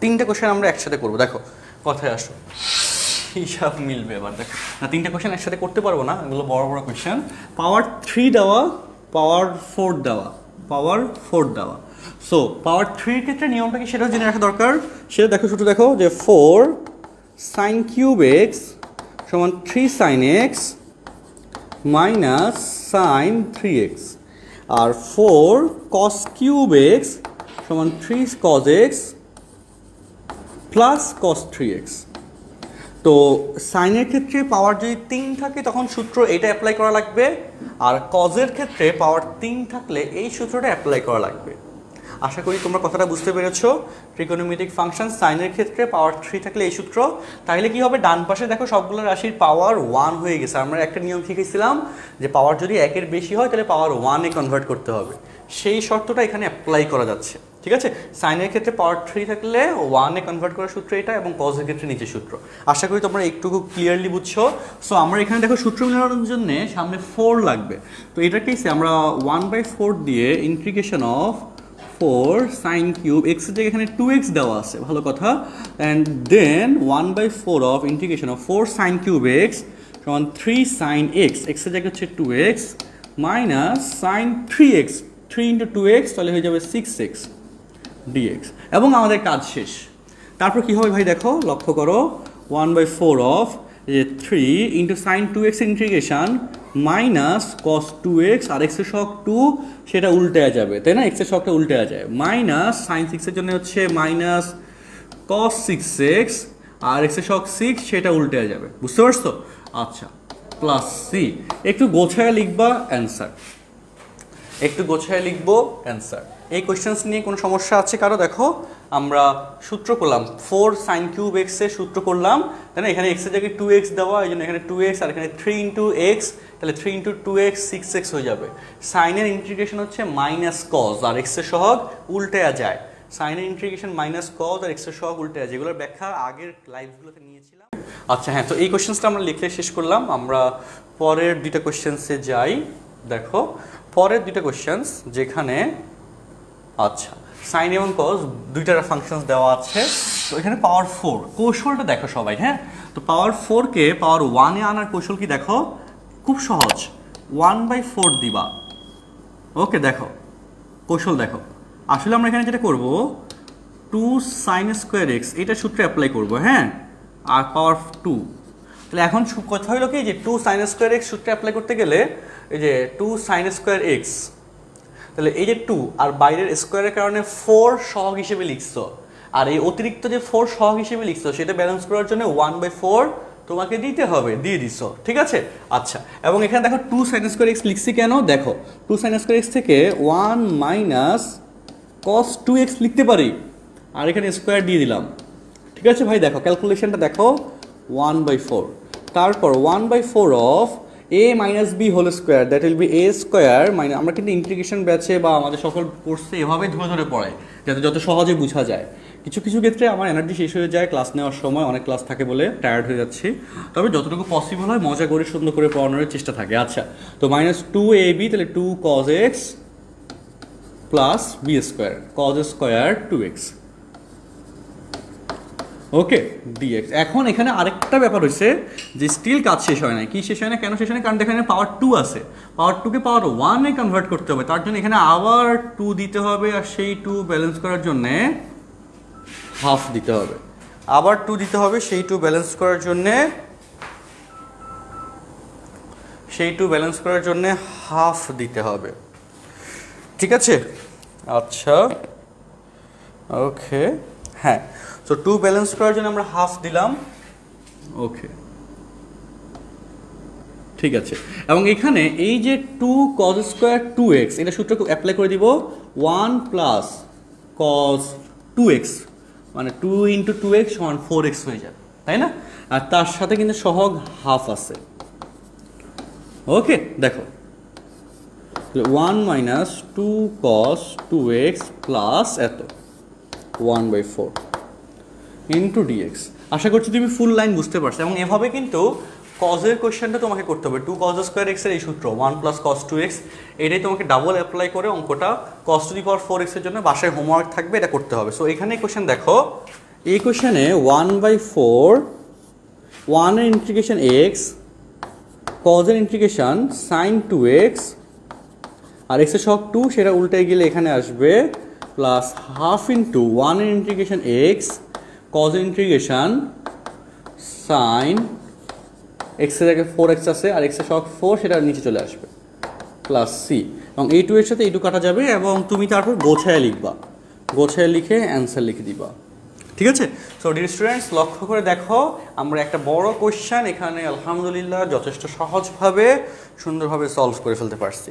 তিনটা কোশ্চেন আমরা একসাথে করবো। দেখো কথায় আসো, হিসাব মিলবে এবার। দেখো না, তিনটা কোশ্চেন একসাথে করতে পারবো না, এগুলো বড় বড় কোশ্চেন। পাওয়ার 3 দেওয়া, পাওয়ার 4 দেওয়া, পাওয়ার 4 দেওয়া। সো পাওয়ার 3 এর ক্ষেত্রে নিয়মটা কি সেটাও জেনে রাখা দরকার। সেটা দেখো, শুধু দেখো যে 4 sin কিউব এক্স সমান 3 sin x minus sin 3x, আর 4 cos কিউব এক্স সমান 3 cos x plus cos 3x। তো সাইনের ক্ষেত্রে পাওয়ার যদি 3 থাকে তখন সূত্র এটা অ্যাপ্লাই করা লাগবে, আর কজের ক্ষেত্রে পাওয়ার 3 থাকলে এই সূত্রটা অ্যাপ্লাই করা লাগবে। আশা করি তোমরা কথাটা বুঝতে পেরেছো। ট্রিগোনোমেট্রিক ফাংশন সাইনের ক্ষেত্রে পাওয়ার 3 থাকলে এই সূত্র। তাহলে কি হবে, ডান পাশে দেখো সবগুলো রাশির পাওয়ার 1 হয়ে গেছে। আমরা একটা নিয়ম শিখেছিলাম যে পাওয়ার যদি 1 এর বেশি হয় তাহলে পাওয়ার 1 এ কনভার্ট করতে হবে, সেই শর্তটা এখানে অ্যাপ্লাই করা যাচ্ছে। ঠিক আছে, সাইনের ক্ষেত্রে পাওয়ার 3 থাকলে 1 এ কনভার্ট করার সূত্র এটা, এবং কজের ক্ষেত্রে নিচে সূত্র। আশা করি তোমরা একটু ক্লিয়ারলি বুঝছো। সো আমরা এখানে দেখো সূত্র মেলানোর জন্য সামনে 4 লাগবে। তো এটা কেসে আমরা 1/4 দিয়ে integration of 4 sin cube x এর জায়গায় এখানে 2x দেওয়া আছে, ভালো কথা। And then 1/4 of integration of 4 sin cube x সমান 3 sin x, এক্স এর জায়গায় হচ্ছে 2x minus sin 3x, 3 into 2x তাহলে হয়ে যাবে 6x dx, এবং আমাদের কাজ শেষ। তারপর কি হবে ভাই, দেখো লক্ষ্য করো, 1/4 অফ 3 into sin 2x ইন্টিগ্রেশন মাইনাস cos 2x, আর x এর সহগ 2 সেটা উল্টে যাবে, তাই না, x এর সহগটা উল্টে যায়, মাইনাস sin 6 এর জন্য হচ্ছে মাইনাস cos 6x, আর x এর সহগ 6 সেটা উল্টে যাবে, বুঝতে পারছো? আচ্ছা, প্লাস সি। একটু গোছায় লিখবা অ্যান্সার, একটু গোছায় লিখবো অ্যান্সার। এই কোয়েশ্চেন্স নিয়ে কোনো সমস্যা আছে কারো? দেখো আমরা সূত্র করলাম 4 sin কিউব এক্স এর সূত্র করলাম, তাই না। এখানে এক্স এর জায়গায় 2x দেওয়া, এই জন্য এখানে 2x, আর এখানে 3 into x, তাহলে 3 into 2x 6x হয়ে যাবে। সাইনের ইন্টিগ্রেশন হচ্ছে মাইনাস কজ, আর এক্স এর সহগ উল্টে যায়। সাইনের ইন্টিগ্রেশন মাইনাস কজ আর এক্স এর সহগ উল্টে যায়, যেগুলোর ব্যাখ্যা আগের লাইভগুলোতে নিয়েছিলাম। আচ্ছা হ্যাঁ, তো এই কোয়েশ্চেন্সটা আমরা লিখে শেষ করলাম। আমরা পরের দুইটা কোয়েশ্চেন্সে যাই। দেখো পরের দুইটা কোয়েশ্চেন্স যেখানে, আচ্ছা সাইন এবং কজ দুইটা ফাংশনস দেওয়া আছে। তো এখানে পাওয়ার 4 কৌশলটা দেখো সবাই, হ্যাঁ। তো পাওয়ার 4 কে পাওয়ার 1 এ আনার কৌশল কি দেখো, খুব সহজ, 1/4 দিবা। ওকে, দেখো কৌশল দেখো। আসলে আমরা এখানে যেটা করব 2 sin স্কয়ার x এটা সূত্রে অ্যাপ্লাই করব, হ্যাঁ, আর পাওয়ার 2। তাহলে এখন কথা হলো কি যে 2 sin স্কয়ার x সূত্রে অ্যাপ্লাই করতে গেলে এই যে 2 sin স্কয়ার x, তাহলে এই যে 2 আর বাইরের স্কয়ারের কারণে 4 সহগ হিসেবে লিখছো, আর এই অতিরিক্ত যে 4 সহগ হিসেবে লিখছো সেটা ব্যালেন্স করার জন্য 1/4 তোমাকে দিতে হবে, দিয়ে দিছো, ঠিক আছে। আচ্ছা, এবং এখানে দেখো 2 sin স্কয়ার x লিখছি কেন, দেখো 2 sin স্কয়ার x থেকে 1 মাইনাস cos 2x লিখতে পারি, আর এখানে স্কয়ার দিয়ে দিলাম, ঠিক আছে ভাই। দেখো ক্যালকুলেশনটা দেখো, 1/4, তারপর 1/4 of a minus B whole square, that will be a square minus, আমরা কিন্তু ইন্টিগ্রেশন ব্যাচে বা আমাদের সকল কোর্সে এভাবে ধরে ধরে পড়াই যাতে যত সহজে বোঝা যায়। কিছু কিছু ক্ষেত্রে আমার এনার্জি শেষ হয়ে যায় ক্লাস নেওয়ার সময়, অনেক ক্লাস থাকে বলে টায়ার্ড হয়ে যাচ্ছি, তবে যতটুকু পসিবল হয় মজা করে সুন্দর করে পড়ানোর চেষ্টা থাকে। আচ্ছা, তো মাইনাস 2ab, তাহলে 2 cos x plus B square, cos square 2x, okay dx। এখন এখানে আরেকটা ব্যাপার হচ্ছে যে স্টিল কাজ শেষ হয় না। কি শেষ হয় না, কেন শেষ হয় না, কারণ এখানে পাওয়ার 2 আছে, পাওয়ার 2 কে পাওয়ার 1 এ কনভার্ট করতে হবে, তার জন্য এখানে আবার 2 দিতে হবে, আর সেই 2 ব্যালেন্স করার জন্য হাফ দিতে হবে, আবার 2 দিতে হবে, সেই 2 ব্যালেন্স করার জন্য, সেই 2 ব্যালেন্স করার জন্য হাফ দিতে হবে, ঠিক আছে। আচ্ছা ওকে, হ্যাঁ, সো 2 ব্যালেন্স করার জন্য আমরা হাফ দিলাম, ওকে ঠিক আছে। এবং এখানে এই যে 2 cos স্কয়ার 2x এটা সূত্র অ্যাপ্লাই করে দিব, 1 প্লাস cos 2x মানে 2 ইন্টু 2x সমান 4x হয়ে যাবে, তাই না। আর তার সাথে কিন্তু সহগ হাফ আছে, ওকে। দেখো 1 মাইনাস 2 cos 2x প্লাস এত 1/4 ইন্টু dx। আশা করছি তুমি ফুল লাইন বুঝতে পারছো। এবং এভাবে কিন্তু কজের কোয়েশ্চেনটা তোমাকে করতে হবে, 2 cos স্কয়ার x এর এই সূত্র 1 প্লাস cos 2x, এটাই তোমাকে ডাবল অ্যাপ্লাই করে অঙ্কটা cos to the power 4x এর জন্য বাসায় হোমওয়ার্ক থাকবে, এটা করতে হবে। সো এখানে কোয়েশ্চেন দেখো, এই কোশ্চেনে 1/4 1 এর ইন্টিগ্রেশন এক্স, কজ এর ইন্টিগ্রেশন সাইন 2x, আর এক্সের সহগ 2 সেটা উল্টে গেলে এখানে আসবে প্লাস হাফ ইন্টু 1 এর ইন্টিগ্রেশন এক্স, কজ এর ইন্টিগ্রেশন সাইন এক্স এর জায়গায় 4x আছে আর এক্সের সহগ 4 সেটা নিচে চলে আসবে প্লাস সি, এবং এই 2 এর সাথে এই 2 কাটা যাবে এবং তুমি তারপর গোছায় লিখবা, গোছায় লিখে অ্যান্সার লিখে দিবা। ঠিক আছে? সো ডিয়ার স্টুডেন্টস, লক্ষ্য করে দেখো আমরা একটা বড় কোশ্চেন এখানে আলহামদুলিল্লাহ যথেষ্ট সহজভাবে সুন্দরভাবে সলভ করে ফেলতে পারছি।